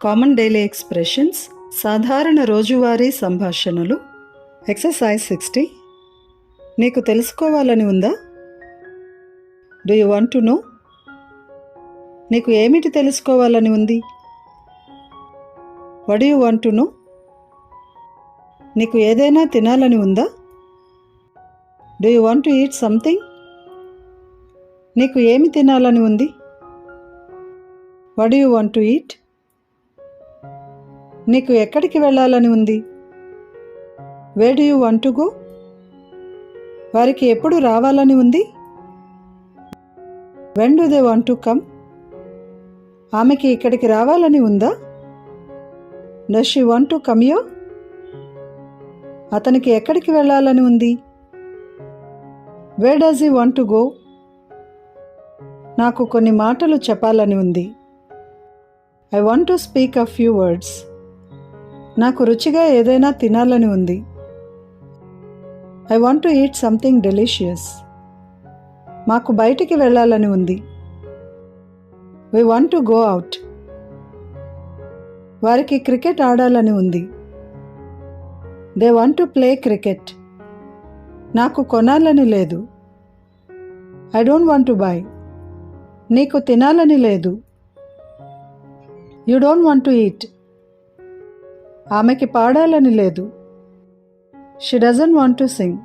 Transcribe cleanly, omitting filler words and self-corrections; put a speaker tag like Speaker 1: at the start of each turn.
Speaker 1: Common daily expressions, సాధారణ రోజువారీ సంభాషణలు. ఎక్సర్సైజ్ 60. నీకు తెలుసుకోవాలని ఉందా? Do you want to know? నీకు ఏమిటి తెలుసుకోవాలని ఉంది? What do you want to know? నీకు ఏదైనా తినాలని ఉందా? Do you want to eat something? నీకు ఏమి తినాలని ఉంది? What do you want to eat? నీకు ఎక్కడికి వెళ్ళాలని ఉంది? Where do you want to go? వారికి ఎప్పుడు రావాలని ఉంది? When do they want to come? ఆమెకి ఇక్కడికి రావాలని ఉందా? Does she want to come here? అతనికి ఎక్కడికి వెళ్ళాలని ఉంది? Where does he want to go? నాకు కొన్ని మాటలు చెప్పాలని ఉంది. I want to speak a few words. నాకు రుచిగా ఏదైనా తినాలని ఉంది. I want to eat something delicious. మాకు బయటికి వెళ్ళాలని ఉంది. We want to go out. వారికి క్రికెట్ ఆడాలని ఉంది. They want to play cricket. నాకు కొనాలని లేదు. I don't want to buy. నీకు తినాలని లేదు. You don't want to eat. ఆమెకి పాడాలని లేదు. She doesn't want to sing.